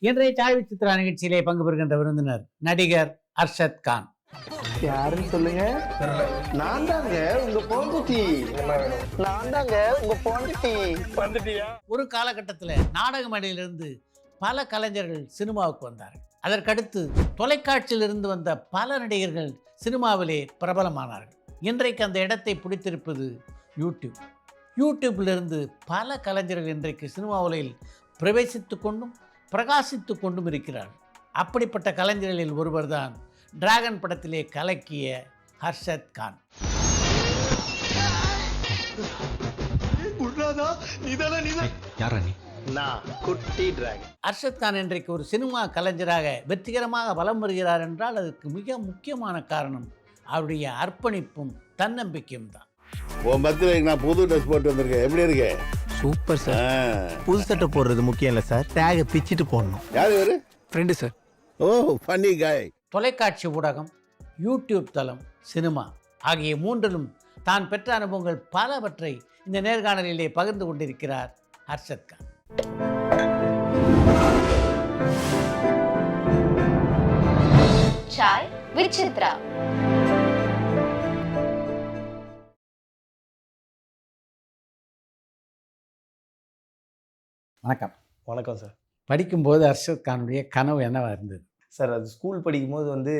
இன்றைய சாய் சித்ரா நிகழ்ச்சியிலே பங்கு பெறுகின்ற விருந்தினர் நடிகர் அர்ஷத் கான். யாருன்னு சொல்லுங்க. நான் தாங்க உங்க போன்டி. நான் தாங்க உங்க போன்டி. ஒரு காலகட்டத்தில் நாடக மேடையிலிருந்து பல கலைஞர்கள் சினிமாவுக்கு வந்தார்கள். அதற்கடுத்து தொலைக்காட்சியிலிருந்து வந்த பல நடிகர்கள் சினிமாவிலே பிரபலமானார்கள். இன்றைக்கு அந்த இடத்தை பிடித்திருப்பது யூடியூப்பிலிருந்து பல கலைஞர்கள் இன்றைக்கு சினிமா உலகில் பிரவேசித்து கொண்டும் பிரகாசித்து கொண்டும் இருக்கிறார்கள். அப்படிப்பட்ட கலைஞர்களில் ஒருவர் தான் டிராகன் படத்திலே கலக்கிய ஹர்ஷத் கான். ஹர்ஷத் கான் இன்றைக்கு ஒரு சினிமா கலைஞராக வெற்றிகரமாக வலம் வருகிறார் என்றால் அதுக்கு மிக முக்கியமான காரணம் அவருடைய அர்ப்பணிப்பும் தன்னம்பிக்கையும் தான். நான் புது ட்ரெஸ் போட்டு வந்திருக்கேன். எப்படி இருக்கு? Super sir. புது சட்டை போடுறது முக்கியம் இல்லை சார், டேகை பிச்சிட்டு போடணும். யார் இவரு? Friend sir. ஓ, ஃபன்னி காய். தொலைக்காட்சி ஊடகம், யூடியூப் தளம், சினிமா ஆகிய மூன்றிலும் தான் பெற்ற அனுபவங்கள் பலவற்றை இந்த நேர்காணலிலே பகிர்ந்து கொண்டிருக்கிறார் ஹர்ஷத் கான். சாய் வித் சித்ரா. வணக்கம். வணக்கம் சார். படிக்கும்போது ஹர்ஷத் கானுடைய கனவு என்னவா இருந்தது? சார், அது ஸ்கூல் படிக்கும்போது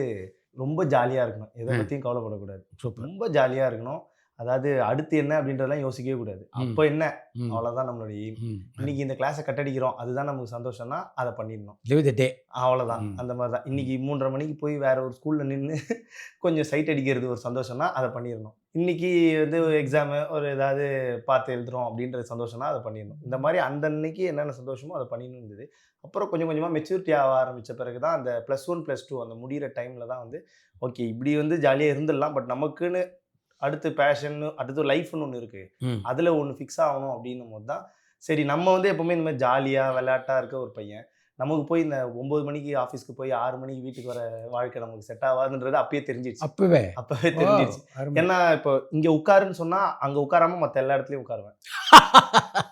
ரொம்ப ஜாலியாக இருக்கணும், எதை பற்றியும் கவலைப்படக்கூடாது. ரொம்ப ஜாலியாக இருக்கணும். அதாவது அடுத்து என்ன அப்படின்றதெல்லாம் யோசிக்கவே கூடாது. அப்போ என்ன, அவ்வளோதான் நம்மளுடைய எய்ம். இன்னைக்கு இந்த கிளாஸை கட்டடிக்கிறோம், அதுதான் நமக்கு சந்தோஷம்னா அதை பண்ணிடணும். லிவ் தி டே, அவ்வளோதான். அந்த மாதிரி தான். இன்னைக்கு 3:30 மணிக்கு போய் வேற ஒரு ஸ்கூலில் நின்று கொஞ்சம் சைட் அடிக்கிறது ஒரு சந்தோஷம்னா அதை பண்ணிடணும். இன்னைக்கு எக்ஸாமு ஒரு ஏதாவது பார்த்து எழுதுறோம் அப்படின்ற சந்தோஷம்னா அதை பண்ணிடணும். இந்த மாதிரி அந்த அன்னைக்கு என்னென்ன சந்தோஷமோ அதை பண்ணிடணும் இருந்தது. அப்புறம் கொஞ்சம் கொஞ்சமாக மெச்சூரிட்டி ஆக ஆரம்பித்த பிறகு தான் அந்த +1 +2 அந்த முடிகிற டைமில் தான் ஓகே இப்படி ஜாலியாக இருந்துடலாம், பட் நமக்குன்னு அடுத்து பேஷன், அடுத்து லைஃப்னு ஒன்று இருக்குது, அதில் ஒன்று ஃபிக்ஸ் ஆகணும் அப்படின்னும் போது தான் சரி நம்ம எப்போவுமே இந்த மாதிரி ஜாலியாக விளையாட்டாக இருக்க ஒரு பையன், நமக்கு போய் இந்த 9 மணிக்கு ஆஃபீஸ்க்கு போய் 6 மணிக்கு வீட்டுக்கு வர வாழ்க்கை நமக்கு செட் ஆகாதுன்றது அப்பயே தெரிஞ்சிடுச்சு. அப்பவே தெரிஞ்சிடுச்சு. ஏன்னா இப்போ இங்கே உட்காருன்னு சொன்னால் அங்கே உட்காராம மற்ற எல்லா இடத்துலையும் உட்காருவேன்.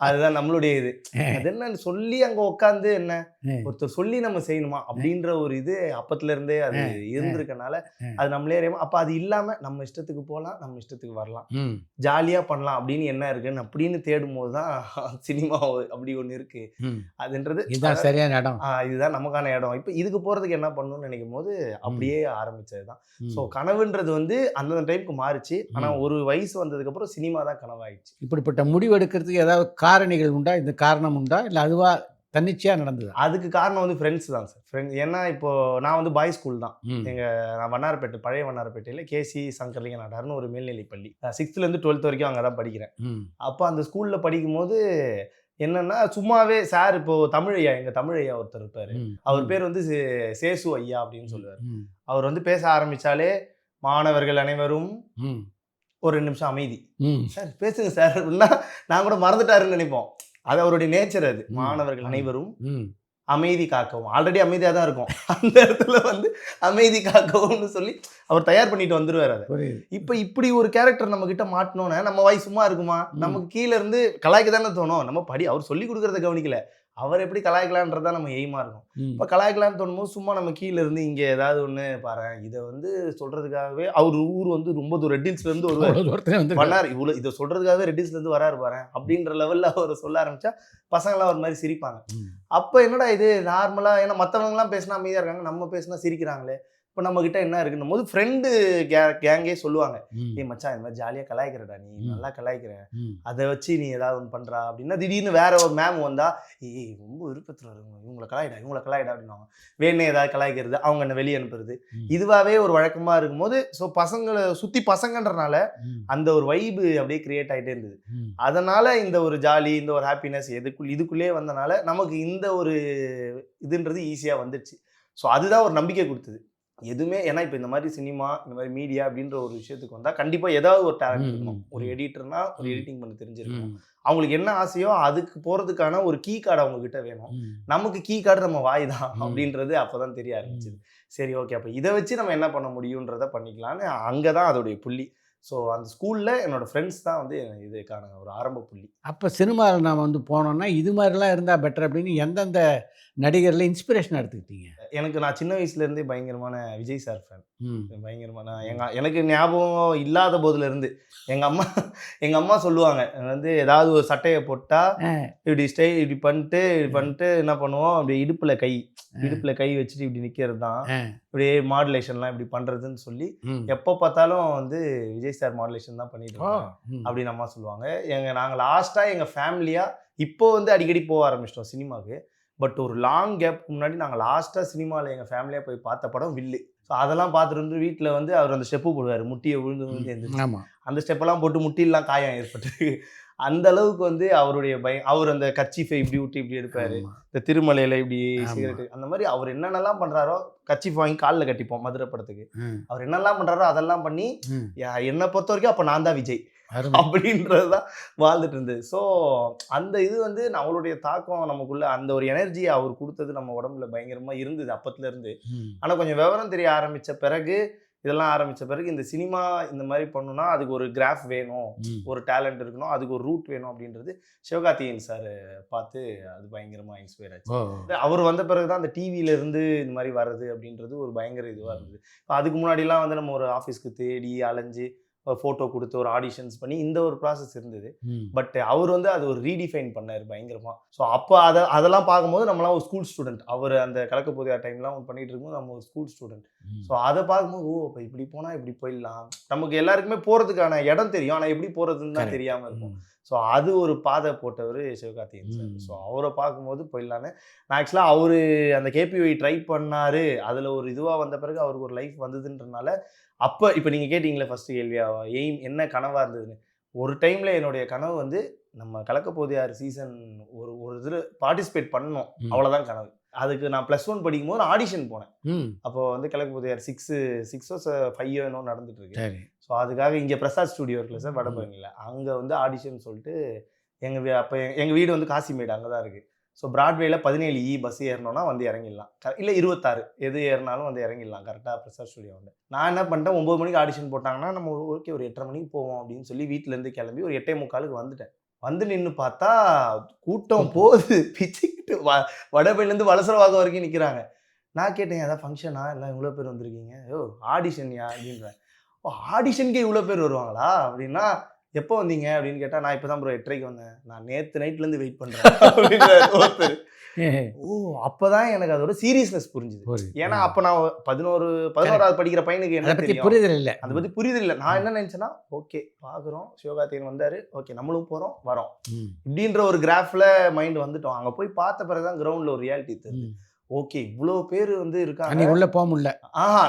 அதுதான் நம்மளுடைய இது. அது என்ன சொல்லி அங்கே உட்காந்து என்ன ஒருத்தர் சொல்லி நம்ம செய்யணுமா அப்படின்ற ஒரு இது அப்பத்துல இருந்தே அது இருந்திருக்கனால அது நம்மளே அறியாம அப்போ அது இல்லாமல் நம்ம இஷ்டத்துக்கு போகலாம், நம்ம இஷ்டத்துக்கு வரலாம், ஜாலியாக பண்ணலாம் அப்படின்னு என்ன இருக்குன்னு அப்படின்னு தேடும் போது தான் சினிமா அப்படி ஒன்று இருக்கு. அதுன்றது சரியான இடம், இதுதான் நமக்கான இடம். இப்போ இதுக்கு போகிறதுக்கு என்ன பண்ணணும்னு நினைக்கும் போது அப்படியே ஆரம்பிச்சது தான். ஸோ கனவுன்றது அந்தந்த டைமுக்கு மாறிச்சு. ஆனால் ஒரு வயசு வந்ததுக்கப்புறம் சினிமா தான் கனவாயிடுச்சு. இப்படிப்பட்ட முடிவு எடுக்கிறதுக்கு ஏதாவது காரணிகள் உண்டா? இந்த காரணம் உண்டா இல்லை அதுவா தன்னிச்சையாக நடந்தது? அதுக்கு காரணம் ஃப்ரெண்ட்ஸ் தான் சார். ஃப்ரெண்ட்ஸ். ஏன்னா இப்போ நான் பாய் ஸ்கூல் தான். நான் வண்ணாரப்பேட்டை, பழைய வண்ணாரப்பேட்டையில் கேசி சங்கர்லிங்க நாடார்னு ஒரு மேல்நிலை பள்ளி, 6th-12th வரைக்கும் அங்கே தான் படிக்கிறேன். அப்போ அந்த ஸ்கூலில் படிக்கும்போது என்னன்னா சும்மாவே சார், இப்போ தமிழையா, எங்க தமிழையா ஒருத்தர் இருப்பாரு, அவர் பேர் சேசு ஐயா அப்படின்னு சொல்லுவார். அவர் பேச ஆரம்பிச்சாலே மாணவர்கள் அனைவரும் ஒரு 2 நிமிஷம் அமைதி, சார் பேசுங்க சார், நான் கூட மறந்துட்டாருன்னு நினைப்போம். அது அவருடைய நேச்சர். அது மாணவர்கள் அனைவரும் அமைதி காக்கவும், ஆல்ரெடி அமைதியாக தான் இருக்கும், அந்த இடத்துல அமைதி காக்கவும் சொல்லி அவர் தயார் பண்ணிட்டு வந்துருவார். அதை இப்போ இப்படி ஒரு கேரக்டர் நம்ம கிட்ட மாட்டணும்னா நம்ம வாய் சும்மா இருக்குமா? நமக்கு கீழே இருந்து கலாய்க்க தானே தோணும். நம்ம அவர் சொல்லி கொடுக்கறத கவனிக்கல, அவர் எப்படி கலாய்க்கலான்றதா நம்ம எய்மா இருக்கும். இப்போ கலாய்க்கலான்னு தோணும்போது சும்மா நம்ம கீழே இருந்து இங்கே ஏதாவது ஒன்று பாரு, இதை சொல்றதுக்காகவே அவர் ஊர் ரொம்ப தூரம் ரெட் ஹில்ஸ்ல இருந்து வருவார், இவ்வளோ இதை சொல்றதுக்காகவே ரெட் ஹில்ஸ்ல இருந்து வராரு பாரு அப்படின்ற லெவல்ல அவர் சொல்ல ஆரம்பிச்சா பசங்களாம் ஒரு மாதிரி சிரிப்பாங்க. அப்போ என்னடா இது நார்மலா, ஏன்னா மற்றவங்கலாம் பேசினா அமைதியா இருக்காங்க, நம்ம பேசினா சிரிக்கிறாங்களே, இப்போ நம்ம கிட்ட என்ன இருக்குன்னும் போது ஃப்ரெண்டு கேங்கே சொல்லுவாங்க, மச்சான் இந்த மாதிரி ஜாலியாக கலாய்க்கிறடா, நீ நல்லா கலாய்க்கிற, அதை வச்சு நீ ஏதாவது ஒன்று பண்ணுறா அப்படின்னா திடீர்னு வேற ஒரு மேம் வந்தா ரொம்ப விருப்பத்தில் இருக்கும், இவங்களை கலாய்டா அப்படின்வாங்க. வேணே ஏதாவது கலாய்க்கிறது, அவங்க என்ன வெளியே அனுப்புறது, இதுவாகவே ஒரு வழக்கமாக இருக்கும்போது ஸோ பசங்களை சுற்றி பசங்கன்றனால அந்த ஒரு வைபு அப்படியே கிரியேட் ஆகிட்டே இருந்தது. அதனால இந்த ஒரு ஜாலி, இந்த ஒரு ஹாப்பினஸ் இதுக்குள்ளேயே வந்தனால நமக்கு இந்த ஒரு இதுன்றது ஈஸியாக வந்துடுச்சு. ஸோ அதுதான் ஒரு நம்பிக்கை கொடுத்தது எதுவுமே. ஏன்னா இப்போ இந்த மாதிரி சினிமா, இந்த மாதிரி மீடியா அப்படின்ற ஒரு விஷயத்துக்கு வந்தால் கண்டிப்பாக ஏதாவது ஒரு டேலண்ட் இருக்கணும். ஒரு எடிட்டர்னா ஒரு எடிட்டிங் பண்ண தெரிஞ்சிருக்கணும். அவங்களுக்கு என்ன ஆசையோ அதுக்கு போகிறதுக்கான ஒரு கீ கார்டு அவங்கக்கிட்ட வேணும். நமக்கு கீ கார்டு நம்ம வாய் தான் அப்படின்றது அப்போ தான் தெரிய ஆரம்பிச்சிது. சரி ஓகே, அப்போ இதை வச்சு நம்ம என்ன பண்ண முடியுன்றதை பண்ணிக்கலான்னு அங்கே தான் அதோடைய புள்ளி. ஸோ அந்த ஸ்கூலில் என்னோடய ஃப்ரெண்ட்ஸ் தான் வந்து இதுக்கான ஒரு ஆரம்ப புள்ளி. அப்போ சினிமாவில் நாம் வந்து போனோம்னா இது மாதிரிலாம் இருந்தால் பெட்டர் அப்படின்னு எந்தெந்த நடிகரில் இன்ஸ்பிரேஷன் எடுத்துக்கிட்டீங்க? எனக்கு நான் சின்ன வயசுலேருந்தே பயங்கரமான விஜய் சார் ஃபேன். பயங்கரமான எனக்கு ஞாபகம் இல்லாத போதுலேருந்து எங்கள் அம்மா சொல்லுவாங்க வந்து ஏதாவது ஒரு சட்டையை போட்டால் இப்படி பண்ணிட்டு என்ன பண்ணுவோம், அப்படி இடுப்பில் கை வச்சுட்டு இப்படி நிற்கிறது தான் இப்படியே மாடுலேஷன்லாம் இப்படி பண்ணுறதுன்னு சொல்லி எப்போ பார்த்தாலும் வந்து விஜய் சார் மாடுலேஷன் தான் பண்ணிட்டு இருக்கோம் அப்படின்னு அம்மா சொல்லுவாங்க. நாங்கள் லாஸ்ட்டாக எங்கள் ஃபேமிலியாக இப்போ வந்து அடிக்கடி போக ஆரம்பிச்சிட்டோம் சினிமாவுக்கு. பட் ஒரு லாங் கேப்புக்கு முன்னாடி நாங்கள் லாஸ்ட்டாக சினிமாவில் எங்கள் ஃபேமிலியாக போய் பார்த்த படம் வில்லு. ஸோ அதெல்லாம் பார்த்துட்டு வந்து வீட்டில் வந்து அவர் அந்த ஸ்டெப்பு போடுவார், முட்டியை விழுந்து எழுந்துச்சு. அந்த ஸ்டெப்பெல்லாம் போட்டு முட்டிலாம் காயம் ஏற்பட்டு அந்த அளவுக்கு வந்து அவருடைய அவர் அந்த கர்ச்சீஃபை இப்படி விட்டு இப்படி எடுப்பார், இந்த திருமலையில் இப்படி சிகரெட்டு அந்த மாதிரி அவர் என்னென்னலாம் பண்ணுறாரோ, கர்ச்சீஃப் வாங்கி காலில் கட்டிப்போம் மதுரை படத்துக்கு, அவர் என்னெல்லாம் பண்ணுறாரோ அதெல்லாம் பண்ணி என்னை பொறுத்த வரைக்கும் அப்போ நான் தான் விஜய் அப்படின்றது தான் வாழ்ந்துட்டு இருந்தது. ஸோ அந்த இது வந்து அவளுடைய தாக்கம் நமக்குள்ள அந்த ஒரு எனர்ஜியை அவர் கொடுத்தது நம்ம உடம்புல பயங்கரமாக இருந்தது அப்பத்துலேருந்து. ஆனால் கொஞ்சம் விவரம் தெரிய ஆரம்பித்த பிறகு இந்த சினிமா இந்த மாதிரி பண்ணணும்னா அதுக்கு ஒரு கிராஃப் வேணும், ஒரு டேலண்ட் இருக்கணும், அதுக்கு ஒரு ரூட் வேணும் அப்படின்றது சிவகார்த்திகேயன் சார் பார்த்து அது பயங்கரமாக இன்ஸ்பயர் ஆச்சு. அவர் வந்த பிறகு தான் அந்த டிவியிலேருந்து இந்த மாதிரி வர்றது அப்படின்றது ஒரு பயங்கர இதுவாக இருந்தது. அதுக்கு முன்னாடிலாம் வந்து நம்ம ஒரு ஆஃபீஸ்க்கு தேடி அலைஞ்சு ஃபோட்டோ கொடுத்து ஒரு ஆடிஷன்ஸ் பண்ணி இந்த ஒரு ப்ராசஸ் இருந்தது. பட் அவர் வந்து அது ஒரு ரீடிஃபைன் பண்ணார் பயங்கரமாக. ஸோ அப்போ அதெல்லாம் பார்க்கும்போது நம்மளாம் ஒரு ஸ்கூல் ஸ்டூடெண்ட், அவர் அந்த கலக்க போதியா டைம்லாம் பண்ணிட்டு இருக்கும்போது நம்ம ஒரு ஸ்கூல் ஸ்டூடெண்ட். ஸோ அதை பார்க்கும்போது இப்போ இப்படி போனால் இப்படி போயிடலாம், நமக்கு எல்லாருக்குமே போகிறதுக்கான இடம் தெரியும், ஆனால் எப்படி போகிறதுன்னு தான் தெரியாமல் இருக்கும். ஸோ அது ஒரு பாதை போட்டவர் சிவகார்த்திகேயன் சார். ஸோ அவரை பார்க்கும்போது போயிடலான்னு நான் ஆக்சுவலாக அவர் அந்த கேபிஒய் ட்ரை பண்ணார். அதில் ஒரு இதுவாக வந்த பிறகு அவருக்கு ஒரு லைஃப் வந்ததுன்றனால அப்போ இப்போ நீங்கள் கேட்டிங்களே ஃபஸ்ட்டு கேள்வியாக எய்ம் என்ன கனவாக இருந்ததுன்னு, ஒரு டைமில் என்னுடைய கனவு வந்து நம்ம கலக்க போதியார் சீசன் ஒரு இதில் பார்ட்டிசிபேட் பண்ணணும், அவ்வளோதான் கனவு. அதுக்கு நான் +1 படிக்கும்போது நான் ஆடிஷன் போனேன். அப்போ வந்து கலக்க போதியார் 6 5 என்னோ நடந்துட்டு இருக்கு. ஸோ அதுக்காக இங்கே பிரசாத் ஸ்டுடியோ இருக்குல்ல சார் வடபழனியில், அங்கே வந்து ஆடிஷன் சொல்லிட்டு எங்கள் வீடு வந்து காசிமேடு அங்கே தான் இருக்குது. ஸோ பிராட்வேயில் 17E பஸ் ஏறினோன்னா வந்து இறங்கிடலாம், இல்லை 26 எது ஏறினாலும் வந்து இறங்கிடலாம் கரெக்டாக பிரசாத் ஸ்டுடியோ வந்து. நான் என்ன பண்ணிட்டேன், 9 மணிக்கு ஆடிஷன் போட்டாங்கன்னா நம்ம ஓகே ஒரு 8:30 மணிக்கு போவோம் அப்படின்னு சொல்லி வீட்டிலேருந்து கிளம்பி ஒரு 8:45 வந்துட்டேன். வந்து நின்று பார்த்தா கூட்டம் போகுது, பிச்சுக்கிட்டு வடபழனிலேருந்து வலசரவாக்கம் வரைக்கும் நிற்கிறாங்க. நான் கேட்டேன் ஏதாவது ஃபங்க்ஷனா, எல்லாம் இவ்வளோ பேர் வந்திருக்கீங்க, ஆடிஷன்யா அப்படின்றேன். ஆடிஷனுக்கே இவ்வளோ பேர் வருவாங்களா அப்படின்னா, எப்போ வந்தீங்க அப்படின்னு கேட்டால், நான் இப்போ தான் ப்ரோ 8:30 வந்தேன், நான் நேற்று நைட்லேருந்து வெயிட் பண்ணுறேன் அப்படின்ற ஒருத்தர். அப்போ தான் எனக்கு அதோட சீரியஸ்னஸ் புரிஞ்சுது. ஏன்னா அப்போ நான் 11வது படிக்கிற பையனுக்கு என்ன புரிதல் இல்லை, அதை பற்றி புரிதல் இல்லை. நான் என்ன நினச்சேன்னா, ஓகே பார்க்குறோம் சிவகார்த்திகேயன் வந்தார், ஓகே நம்மளும் போகிறோம் வரோம் இப்படின்ற ஒரு கிராஃபில் மைண்ட் வந்துட்டோம். அங்கே போய் பார்த்த பிறகு தான் கிரவுண்டில் ஒரு ரியாலிட்டி தெரியுது. ஓகே இவ்வளோ பேர் வந்து இருக்காங்க, உள்ளே போக முடியல.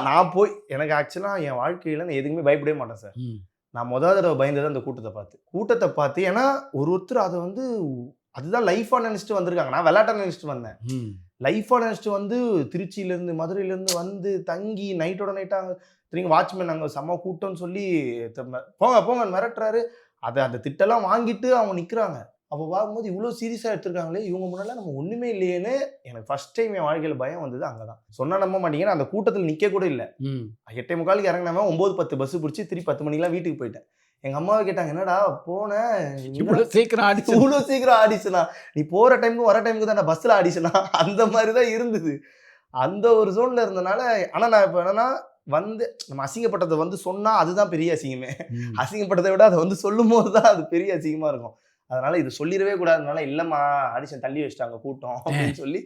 நான் போய் எனக்கு ஆக்சுவலாக என் வாழ்க்கையில் நான் எதுக்குமே பயப்படவே மாட்டேன் சார். நான் முதல் தடவை பயந்தது அந்த கூட்டத்தை பார்த்து. ஏன்னா ஒருத்தர் அதை வந்து அதுதான் லைஃபாக நினச்சிட்டு வந்திருக்காங்க. நான் விளையாட்டாக நினச்சிட்டு வந்தேன், லைஃபாக நினச்சிட்டு வந்து திருச்சியிலேருந்து மதுரையிலேருந்து வந்து தங்கி நைட்டோட நைட்டாக திரும்பி வாட்ச்மேன் அங்கே செம்ம கூட்டம்னு சொல்லி போங்க மிரட்டுறாரு. அந்த திட்டெல்லாம் வாங்கிட்டு அவங்க நிற்கிறாங்க. அப்போ பார்க்கும்போது இவ்வளோ சீரியஸாக எடுத்துருக்காங்களே, இவங்க முன்னாடிலாம் நம்ம ஒன்றுமே இல்லையேன்னு எனக்கு ஃபஸ்ட் டைம் என் வாழ்க்கையில் பயம் வந்தது அங்கே தான். சொன்னால் நம்ப மாட்டீங்கன்னா அந்த கூட்டத்தில் நிற்க கூட இல்லை. 8:45 இறங்கினவன் 9:10 பஸ்ஸு பிடிச்சி திருப்பி 10 மணிக்கெலாம் வீட்டுக்கு போயிட்டேன். எங்கள் அம்மாவை கேட்டாங்க, என்னடா போனேன் இவ்வளோ சீக்கிரம் ஆடிஷனா, நீ போகிற டைமுக்கு வர டைமுக்கு தான் நான் பஸ்ஸில் ஆடிஷனா, அந்த மாதிரி தான் இருந்தது. அந்த ஒரு ஜோனில் இருந்தனால. ஆனால் நான் இப்போ என்னென்னா வந்து நம்ம அசிங்கப்பட்டதை வந்து சொன்னால் அதுதான் பெரிய அசிங்கமே. அசிங்கப்பட்டதை விட அதை வந்து சொல்லும் போது தான் அது பெரிய அசிங்கமாக இருக்கும். அதனால இது சொல்லிடவே கூடாதுனால, இல்லைம்மா ஆடிஷன் தள்ளி வச்சிட்டாங்க கூட்டம் அப்படின்னு சொல்லி,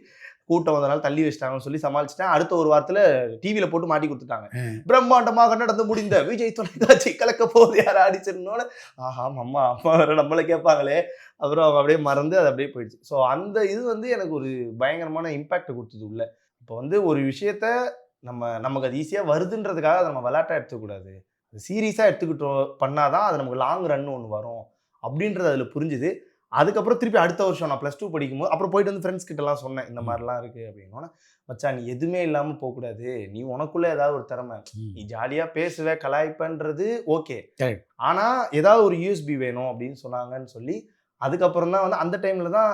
கூட்டம் வந்தனால தள்ளி வச்சிட்டாங்கன்னு சொல்லி சமாளிச்சிட்டேன். அடுத்த ஒரு வாரத்தில் டிவியில் போட்டு மாட்டி கொடுத்துட்டாங்க. பிரம்மாண்டமாக நடந்து முடிந்த விஜய் தொலைக்காட்சி கலக்க போகுது யார் ஆடிஷன்னோட, ஆஹா அம்மா வேறு நம்மளை கேட்பாங்களே, அப்புறம் அவங்க அப்படியே மறந்து அது அப்படியே போயிடுச்சு. ஸோ அந்த இது வந்து எனக்கு ஒரு பயங்கரமான இம்பேக்ட் கொடுத்தது உள்ள. இப்போ வந்து ஒரு விஷயத்த நமக்கு அது ஈஸியாக வருதுன்றதுக்காக அதை நம்ம விளையாட்டாக எடுத்துக்கூடாது, அது சீரியஸாக எடுத்துக்கிட்டோம் பண்ணாதான் அது நமக்கு லாங் ரன் ஒன்று வரும் அப்படின்றது அதில் புரிஞ்சுது. அதுக்கப்புறம் திருப்பி அடுத்த வருஷம் நான் +2 படிக்கும்போது அப்புறம் போயிட்டு வந்து ஃப்ரெண்ட்ஸ் கிட்டலாம் சொன்னேன், இந்த மாதிரிலாம் இருக்குது அப்படின்னா. மச்சான் நீ எதுவுமே இல்லாமல் போகக்கூடாது, நீ உனக்குள்ளே ஏதாவது ஒரு திறமை, நீ ஜாலியாக பேசுவ கலாய்ப்பன்றது ஓகே, ஆனால் ஏதாவது ஒரு யூஎஸ்பி வேணும் அப்படின்னு சொன்னாங்கன்னு சொல்லி அதுக்கப்புறம் தான் வந்து அந்த டைமில் தான்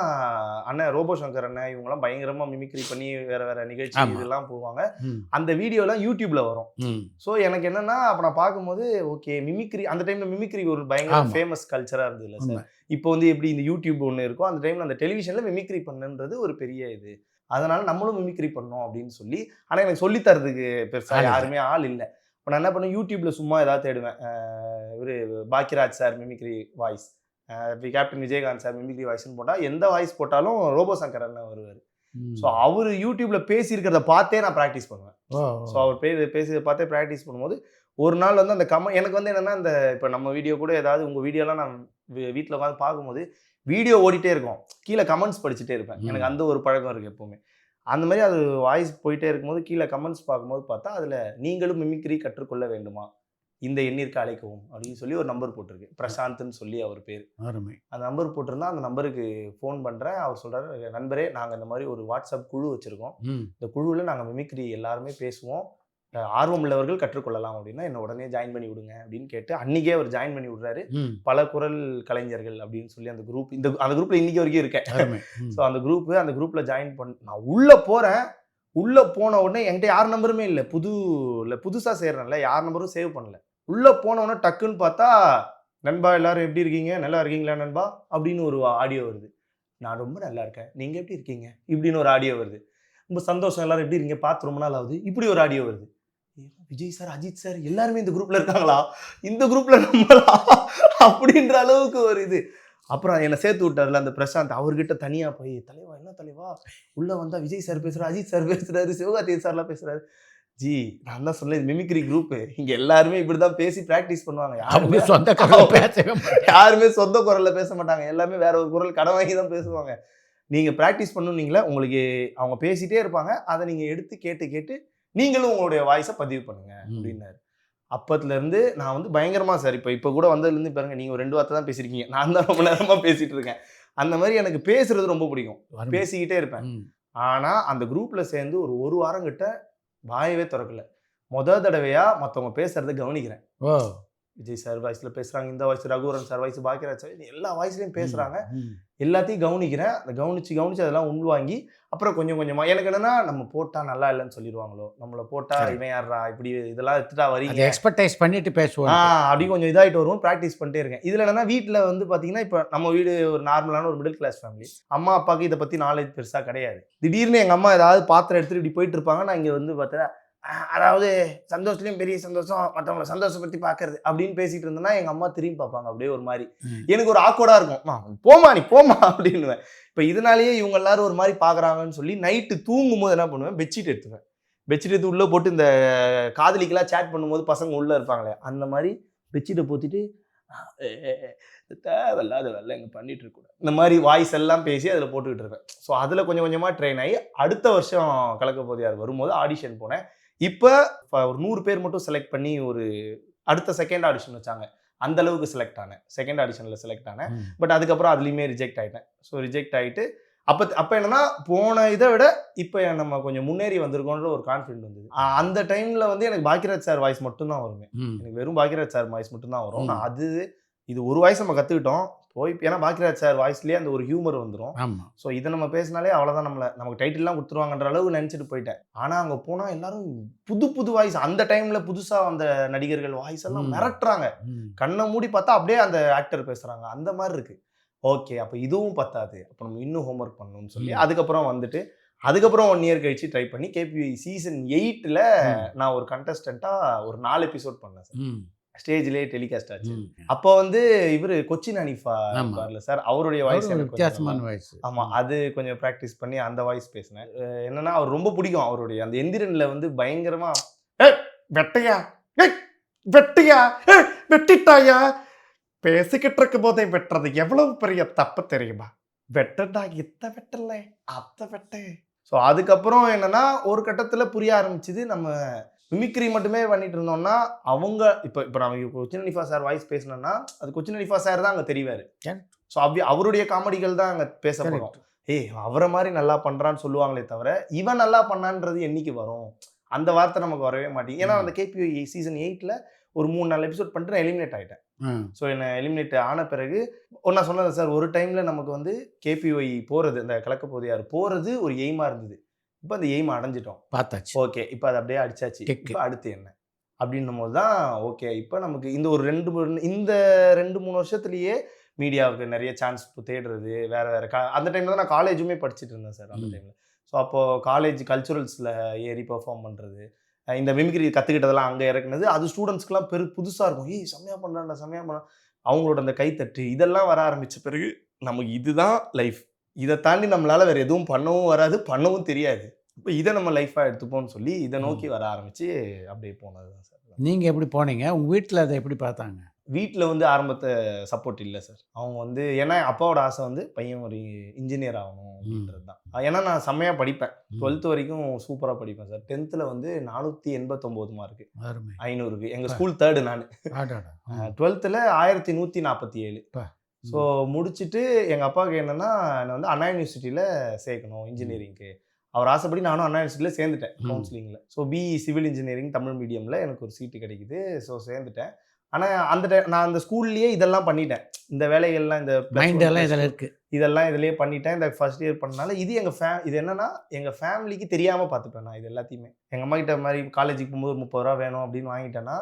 அண்ணன் ரோபோ சங்கர் அண்ணன் இவங்கெல்லாம் பயங்கரமாக மிமிக்ரி பண்ணி வேறு நிகழ்ச்சி இதெல்லாம் போவாங்க. அந்த வீடியோலாம் யூடியூப்பில் வரும். ஸோ எனக்கு என்னென்னா அப்போ நான் பார்க்கும்போது ஓகே மிமிக்ரி அந்த டைமில் மிமிக்ரி ஒரு பயங்கர ஃபேமஸ் கல்ச்சராக இருந்தது இல்லை சார். இப்போ வந்து எப்படி இந்த யூடியூப் ஒன்று இருக்கோ அந்த டைமில் அந்த டெலிவிஷனில் மிமிக்ரி பண்ணுன்றது ஒரு பெரிய இது. அதனால நம்மளும் மிமிக்ரி பண்ணோம் அப்படின்னு சொல்லி, ஆனால் எனக்கு சொல்லித்தரதுக்கு பெருசாக யாருமே ஆள் இல்லை. இப்போ நான் என்ன பண்ணுவேன், யூடியூப்பில் சும்மா ஏதாவது தேடுவேன். இவர் Bhagyaraj sir mimicry voice, captain Vijayakanth sir mimicry வாய்ஸ்ன்னு போட்டால் எந்த வாய்ஸ் போட்டாலும் ரோபோ சங்கர் அண்ணன் வருவார். ஸோ அவர் யூடியூப்பில் பேசியிருக்கிறத பார்த்தே நான் ப்ராக்டிஸ் பண்ணுவேன். ஸோ அவர் பேசியதை பார்த்தே ப்ராக்டிஸ் பண்ணும்போது ஒரு நாள் வந்து அந்த எனக்கு வந்து என்னென்னா இந்த இப்போ நம்ம வீடியோ கூட ஏதாவது உங்கள் வீடியோலாம் நான் வீட்டில் உட்காந்து பார்க்கும்போது வீடியோ ஓடிட்டே இருக்கும், கீழே கமெண்ட்ஸ் படிச்சுட்டே இருப்பேன். எனக்கு அந்த ஒரு பழக்கம் இருக்குது எப்போவுமே. அந்த மாதிரி அது வாய்ஸ் போயிட்டே இருக்கும்போது கீழே கமெண்ட்ஸ் பார்க்கும்போது பார்த்தா அதில் நீங்களும் மிமிக்ரி கற்றுக்கொள்ள வேண்டுமா, இந்த எண்ணிற்கு அழைக்கவும் அப்படின்னு சொல்லி ஒரு நம்பர் போட்டிருக்கு. பிரசாந்த்னு சொல்லி அவர் பேர். அந்த நம்பர் போட்டிருந்தா அந்த நம்பருக்கு ஃபோன் பண்ணுறேன். அவர் சொல்கிறாரு, நண்பரே நாங்கள் இந்த மாதிரி ஒரு வாட்ஸ்அப் குழு வச்சுருக்கோம், இந்த குழுவில் நாங்கள் மிமிக்ரி எல்லாருமே பேசுவோம், ஆர்வம் உள்ளவர்கள் கற்றுக்கொள்ளலாம் அப்படின்னா என்ன உடனே ஜாயின் பண்ணி விடுங்க அப்படின்னு கேட்டு அன்றைக்கே அவர் ஜாயின் பண்ணி விடுறாரு. பல குரல் கலைஞர்கள் அப்படின்னு சொல்லி அந்த குரூப், அந்த குரூப்பில் இன்றைக்கி வரைக்கும் இருக்கேன். ஸோ அந்த குரூப்பில் ஜாயின் நான் உள்ளே போகிறேன். உள்ளே போன உடனே என்கிட்ட யார் நம்பருமே இல்லை, புதுசாக சேர்றேன்ல, யார் நம்பரும் சேவ் பண்ணல. உள்ளே போன உடனே டக்குன்னு பார்த்தா, நண்பா எல்லாரும் எப்படி இருக்கீங்க, நல்லா இருக்கீங்களா நண்பா அப்படின்னு ஒரு ஆடியோ வருது. நான் ரொம்ப நல்லா இருக்கேன், நீங்கள் எப்படி இருக்கீங்க இப்படின்னு ஒரு ஆடியோ வருது. ரொம்ப சந்தோஷம், எல்லாரும் எப்படி இருக்கீங்க, பார்த்து ரொம்ப நாள் ஆகுது இப்படி ஒரு ஆடியோ வருது. விஜய் சார், அஜித் சார் எல்லாருமே இந்த குரூப்ல இருக்காங்களா, இந்த குரூப்ல நம்மளா அப்படின்ற அளவுக்கு ஒரு இது. அப்புறம் என்னை சேர்த்து விட்டார்ல அந்த பிரசாந்த், அவர்கிட்ட தனியாக போய், தலைவா என்ன தலைவா உள்ள வந்தா விஜய் சார் பேசுறாரு, அஜித் சார் பேசுறாரு, சிவகார்த்திகேயன் சார்லாம் பேசுறாரு. ஜி நான் தான் சொன்னேன், மிமிக்ரி குரூப், இங்க எல்லாருமே இப்படிதான் பேசி பிராக்டிஸ் பண்ணுவாங்க. யாருமே சொந்த குரல்ல பேச மாட்டாங்க, எல்லாமே வேற ஒரு குரல் கடன் வாங்கி தான் பேசுவாங்க. நீங்க பிராக்டிஸ் பண்ணுனீங்களா, உங்களுக்கு அவங்க பேசிட்டே இருப்பாங்க, அதை நீங்க எடுத்து கேட்டு நீங்களும் உங்களுடைய வாய்ஸை பதிவு பண்ணுங்க அப்படின்னாரு. அப்பத்துல இருந்து நான் வந்து பயங்கரமா சார், இப்போ கூட வந்ததுலேருந்து பாருங்க, நீங்க ஒரு 2 வார்த்தை தான் பேசியிருக்கீங்க, நான் தான் ரொம்ப நேரமா பேசிட்டு இருக்கேன். அந்த மாதிரி எனக்கு பேசுறது ரொம்ப பிடிக்கும், பேசிக்கிட்டே இருப்பேன். ஆனா அந்த குரூப்ல சேர்ந்து ஒரு வாரம் கிட்ட வாயவே திறக்கல. தடவையா மற்றவங்க பேசுறதை கவனிக்கிறேன். விஜய் சார் வாய்ஸ்ல பேசுறாங்க, இந்த voice Raghuvaran sir voice, Bhagyaraj sir, எல்லா வாய்ஸ்லையும் பேசுறாங்க. எல்லாத்தையும் கவனிக்கிறேன். அதை கவனிச்சு அதெல்லாம் உள்வாங்கி அப்புறம் கொஞ்சம் கொஞ்சமா எனக்கு என்னன்னா, நம்ம போட்டா நல்லா இல்லைன்னு சொல்லிடுவாங்களோ, நம்மளை போட்டா இவன் யாரா இப்படி இதெல்லாம் எடுத்துட்டா வரீங்க எக்ஸ்பெக்டைஸ் பண்ணிட்டு பேசுவோம் அப்படி கொஞ்சம் இதாகிட்டு வருவோம். ப்ராக்டிஸ் பண்ணிட்டே இருக்கேன். இதுல என்னன்னா, வீட்டில் வந்து பாத்தீங்கன்னா இப்போ நம்ம வீடு ஒரு நார்மலான ஒரு மிடில் கிளாஸ் ஃபேமிலி. அம்மா அப்பாவுக்கு இதை பத்தி நாலேஜ் பெருசா கிடையாது. திடீர்னு எங்க அம்மா ஏதாவது பாத்திரம் எடுத்துட்டு இப்படி போயிட்டு இருப்பாங்க. நான் இங்க வந்து பார்த்தா, அதாவது சந்தோஷத்துலையும் பெரிய சந்தோஷம், மற்றவங்களை சந்தோஷப்படுத்தி பார்க்கறது அப்படின்னு பேசிட்டு இருந்தேன்னா எங்க அம்மா திரும்பி பார்ப்பாங்க அப்படியே ஒரு மாதிரி. எனக்கு ஒரு ஆக்வர்டா இருக்கும், போமா நீ போமா அப்படின்னுவேன். இப்போ இதனாலேயே இவங்க எல்லாரும் ஒரு மாதிரி பார்க்குறாங்கன்னு சொல்லி நைட்டு தூங்கும் போது என்ன பண்ணுவேன், பெட்ஷீட் எடுத்துவேன். பெட்ஷீட் எடுத்து உள்ளே போட்டு இந்த காதலிக்கெல்லாம் சேட் பண்ணும்போது பசங்க உள்ளே இருப்பாங்களே, அந்த மாதிரி பெட்ஷீட்டை போத்திட்டு தேவையில்லாத வேலை எங்கே பண்ணிட்டு இருக்கக்கூடாது, இந்த மாதிரி வாய்ஸ் எல்லாம் பேசி அதில் போட்டுக்கிட்டு இருப்பேன். ஸோ அதில் கொஞ்சம் கொஞ்சமாக ட்ரெயின் ஆகி அடுத்த வருஷம் கலக்க போதியார் வரும்போது ஆடிஷன் போனேன். இப்போ ஒரு 100 பேர் மட்டும் செலக்ட் பண்ணி ஒரு அடுத்த செகண்ட் ஆடிஷன் வச்சாங்க. அந்த அளவுக்கு செலக்ட் ஆனேன், செகண்ட் ஆடிஷனில் செலக்ட் ஆனேன். பட் அதுக்கப்புறம் அதுலேயுமே ரிஜெக்ட் ஆகிட்டேன். ஸோ ரிஜெக்ட் ஆகிட்டு அப்போ என்னன்னா, போன இதை விட இப்போ நம்ம கொஞ்சம் முன்னேறி வந்திருக்கோன்ற ஒரு கான்ஃபிடென்ட் வந்தது. அந்த டைமில் வந்து எனக்கு பாக்கியராஜ் சார் வாய்ஸ் மட்டும்தான் வருமே, எனக்கு வெறும் பாக்கியராஜ் சார் வாய்ஸ் மட்டும்தான் வரும். இது ஒரு வாய்ஸ் நம்ம கற்றுக்கிட்டோம் போய், ஏன்னா பாக்கியராஜ் சார் வாய்ஸ்லேயே அந்த ஒரு ஹியூமர் வந்துடும். ஸோ இதை நம்ம பேசினாலே அவ்வளோதான், நமக்கு டைட்டில்லாம் கொடுத்துருவாங்கன்ற அளவு நினச்சிட்டு போயிட்டேன். ஆனால் அங்கே போனால் எல்லாரும் புது வாய்ஸ், அந்த டைமில் புதுசாக அந்த நடிகர்கள் வாய்ஸ் எல்லாம் மிரட்டுறாங்க. கண்ணை மூடி பார்த்தா அப்படியே அந்த ஆக்டர் பேசுகிறாங்க, அந்த மாதிரி இருக்குது. ஓகே, அப்போ இதுவும் பத்தாது, அப்போ நம்ம இன்னும் ஹோம்ஒர்க் பண்ணணும்னு சொல்லி அதுக்கப்புறம் 1 இயர் கழிச்சு ட்ரை பண்ணி KPI சீசன் 8ல் நான் ஒரு கண்டஸ்டண்ட்டாக ஒரு 4 எபிசோட் பண்ணேன் சார். ஸ்டேஜ்லேயே டெலிகாஸ்ட் ஆச்சு. அப்போ வந்து இவர் கொச்சின் ஹனீஃபா இருப்பார்ல சார், அவருடைய வாய்ஸ் வித்தியாசமான வாய்ஸ். ஆமாம், அது கொஞ்சம் ப்ராக்டிஸ் பண்ணி அந்த வாய்ஸ் பேசினேன். என்னன்னா, அவர் ரொம்ப பிடிக்கும், அவருடைய அந்த எந்திரனில் வந்து பயங்கரமா வெட்டையா வெட்டிட்டாயா, பேசிக்கிட்டு இருக்கும் போதே வெட்டுறது எவ்வளவு பெரிய தப்பு தெரியுமா, வெட்டடா இத்த வெட்டல அத்த வெட்டு. ஸோ அதுக்கப்புறம் என்னன்னா, ஒரு கட்டத்தில் புரிய ஆரம்பிச்சுது, நம்ம மிமிக்ரி மட்டுமே பண்ணிட்டு இருந்தோம்னா அவங்க இப்போ நம்ம கொச்சின் ஹனீஃபா சார் வாய்ஸ் பேசினோம்னா அது கொச்சின் ஹனீஃபா சார் தான் அங்கே தெரிவார். ஸோ அவருடைய காமெடிகள் தான் அங்கே பேசப்படும். அவரை மாதிரி நல்லா பண்ணுறான்னு சொல்லுவாங்களே தவிர இவன் நல்லா பண்ணான்றது என்னைக்கு வரும், அந்த வார்த்தை நமக்கு வரவே மாட்டேங்குது. ஏன்னா அந்த KPI சீசன் 8ல் ஒரு 3-4 எபிசோட் பண்ணிட்டு நான் எலிமினேட் ஆகிட்டேன். ம். ஸோ என்னை எலிமினேட் ஆன பிறகு நான் சொன்னேன் சார், ஒரு டைமில் நமக்கு வந்து KPY போகிறது, இந்த கலக்கப்போதையார் போகிறது ஒரு எய்மாக இருந்தது. இப்போ அந்த எய்மை அடைஞ்சிட்டோம். பார்த்தாச்சு. ஓகே, இப்போ அது அப்படியே அடிச்சாச்சு. கிக்கு. இப்போ அடுத்து என்ன அப்படின்னும் போது தான் ஓகே, இப்போ நமக்கு இந்த ஒரு 2-3 வருஷத்துலேயே மீடியாவுக்கு நிறைய சான்ஸ் தேடுறது, வேறு அந்த டைமில் தான் நான் காலேஜுமே படிச்சுட்டு இருந்தேன் சார் அந்த டைமில். ஸோ அப்போது காலேஜ் கல்ச்சுரல்ஸில் ஏறி பெர்ஃபார்ம் பண்ணுறது, இந்த மிமிக்ரி கற்றுக்கிட்டதெல்லாம் அங்கே இறக்குனது, அது ஸ்டூடெண்ட்ஸ்க்குலாம் புதுசாக இருக்கும். ஏய் செம்மையாக பண்ணுறான்டா, செம்மையாக பண்ண, அவங்களோட அந்த கைத்தட்டு இதெல்லாம் வர ஆரம்பித்த பிறகு நமக்கு இதுதான் லைஃப், இதை தாண்டி நம்மளால் வேறு எதுவும் பண்ணவும் வராது, பண்ணவும் தெரியாது. இப்போ இதை நம்ம லைஃபாக எடுத்துப்போம்னு சொல்லி இதை நோக்கி வர ஆரம்பித்து அப்படியே போனது தான் சார். நீங்கள் எப்படி போனீங்க? உங்கள் வீட்டில் அதை எப்படி பார்த்தாங்க? வீட்டில் வந்து ஆரம்பத்தை சப்போர்ட் இல்லை சார். அவங்க வந்து ஏன்னா அப்பாவோட ஆசை வந்து பையன் ஒரு இன்ஜினியர் ஆகணும் அப்படின்றது தான். ஏன்னா நான் செம்மையாக படிப்பேன், 12th வரைக்கும் சூப்பராக படிப்பேன் சார். 10th வந்து 489 மார்க்கு, அருமை. 500க்கு. எங்கள் ஸ்கூல் தேர்டு நான். 12th 1147. ஸோ முடிச்சுட்டு எங்கள் அப்பாவுக்கு என்னென்னா, என்னை வந்து அண்ணா யூனிவர்சிட்டியில் சேர்க்கணும் இன்ஜினியரிங்க்கு. அவர் ஆசைப்படி நானும் அண்ணா யூனிவர்சிட்டியில் சேர்ந்துட்டேன் கவுன்சிலிங்கில். So BE civil engineering Tamil மீடியமில் எனக்கு ஒரு சீட்டு கிடைக்குது. ஸோ சேர்ந்துட்டேன். ஆனால் நான் அந்த ஸ்கூல்லேயே இதெல்லாம் பண்ணிட்டேன், இந்த வேலைகள்லாம், இந்த மைண்டெல்லாம் இதில் இருக்குது, இதெல்லாம் இதிலேயே பண்ணிட்டேன். இந்த ஃபர்ஸ்ட் இயர் பண்ணனால இது இது என்னன்னா எங்கள் ஃபேமிலிக்கு தெரியாமல் பார்த்துப்பேன் நான் இது எல்லாத்தையுமே. எங்கள் அம்மா கிட்ட மாதிரி காலேஜுக்கு போகும்போது ஒரு 30 ரூபா வேணும் அப்படின்னு வாங்கிட்டேன்னா,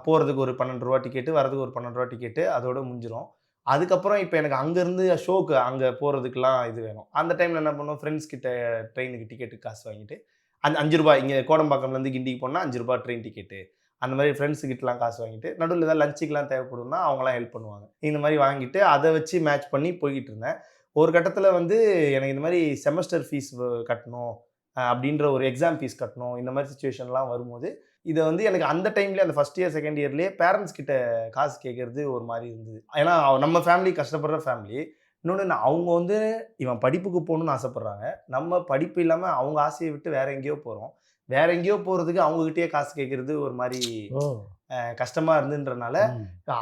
போகிறதுக்கு ஒரு 12 ரூபா டிக்கெட்டு, வரதுக்கு ஒரு 12 ரூபா டிக்கெட்டு, அதோட முடிஞ்சிடும். அதுக்கப்புறம் இப்போ எனக்கு அங்கேருந்து ஷோக்கு அங்கே போகிறதுக்கெலாம் இது வேணும். அந்த டைமில் என்ன பண்ணுவோம், ஃப்ரெண்ட்ஸ் கிட்ட ட்ரெயினுக்கு டிக்கெட்டுக்கு காசு வாங்கிட்டு, அந்த 5 ரூபா, இங்கே கோடம்பாக்கம்லேருந்து கிண்டிக்கு போனால் 5 ரூபா ட்ரெயின் டிக்கெட்டு, அந்த மாதிரி ஃப்ரெண்ட்ஸுக்கிட்டலாம் காசு வாங்கிட்டு, நடுவில் ஏதாவது லஞ்சுக்கெலாம் தேவைப்படும்னா அவங்களாம் ஹெல்ப் பண்ணுவாங்க. இந்த மாதிரி வாங்கிட்டு அதை வச்சு மேட்ச் பண்ணி போய்கிட்டு இருந்தேன். ஒரு கட்டத்தில் வந்து எனக்கு இந்த மாதிரி செமஸ்டர் ஃபீஸ் கட்டணும் அப்படின்ற ஒரு எக்ஸாம் ஃபீஸ் கட்டணும், இந்த மாதிரி சுச்சுவேஷன்லாம் வரும்போது இதை வந்து எனக்கு அந்த டைம்லேயே, அந்த ஃபஸ்ட் இயர் செகண்ட் இயர்லேயே பேரண்ட்ஸ் கிட்ட காசு கேட்குறது ஒரு மாதிரி இருந்தது. ஏன்னா நம்ம ஃபேமிலி கஷ்டப்படுற ஃபேமிலி. இன்னொன்று அவங்க வந்து இவன் படிப்புக்கு போகணுன்னு ஆசைப்பட்றாங்க, நம்ம படிப்பு இல்லாமல் அவங்க ஆசையை விட்டு வேற எங்கேயோ போகிறோம். வேற எங்கேயோ போகிறதுக்கு அவங்ககிட்டயே காசு கேட்குறது ஒரு மாதிரி கஷ்டமாக இருந்துன்றனால,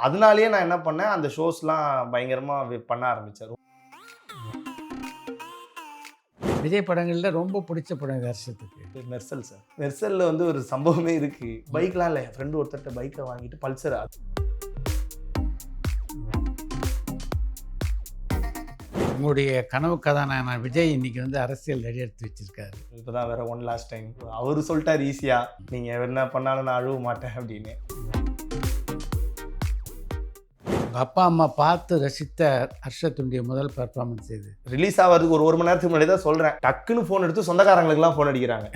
அதனாலேயே நான் என்ன பண்ணேன், அந்த ஷோஸ்லாம் பயங்கரமாக பண்ண ஆரம்பித்தேன். விஜய் படங்களில் ரொம்ப பிடிச்ச படம் இந்த வருஷத்துக்கு? மெர்சல் சார். மெர்சலில் வந்து ஒரு சம்பவமே இருக்குது. பைக்லாம் இல்லை, என் ஃப்ரெண்டு ஒருத்தர்கிட்ட பைக்கை வாங்கிட்டு பல்சர். உங்களுடைய கனவு கதாநாயகன் விஜய் இன்னைக்கு வந்து அரசியல் எடுத்து வச்சிருக்காரு. இப்போ தான் வேற ஒன் லாஸ்ட் டைம் அவரு சொல்லிட்டார் ஈஸியாக, நீங்கள் என்ன பண்ணாலும் நான் அழுவ மாட்டேன் அப்படின்னு. உங்கள் அப்பா அம்மா பார்த்து ரசித்த ஹர்ஷத்துடைய முதல் பெர்ஃபார்மன்ஸ் இது. ரிலீஸ் ஆகிறதுக்கு ஒரு மணி நேரத்துக்கு முன்னாடி தான் சொல்கிறேன், டக்குன்னு ஃபோன் எடுத்து சொந்தக்காரங்களுக்குலாம் ஃபோன் அடிக்கிறாங்க.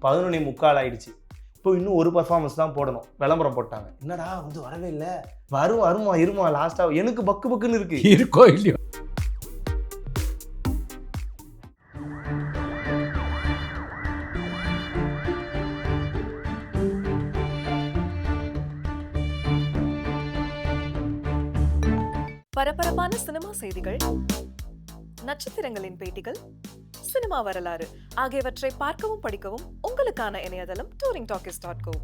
11:45 ஆயிடுச்சு. இப்போ இன்னும் ஒரு பர்ஃபார்மன்ஸ் தான் போடணும், விளம்பரம் போட்டாங்க. என்னடா வந்து வரவே இல்லை, வருமா இருமா லாஸ்ட்டாக, எனக்கு பக்கு பக்குன்னு இருக்கு. இருக்கோ இல்லையோ. பரபரப்பான சினிமா செய்திகள், நட்சத்திரங்களின் பேட்டிகள், சினிமா வரலாறு ஆகியவற்றை பார்க்கவும் படிக்கவும் உங்களுக்கான இணையதளம் touringtalkies.co.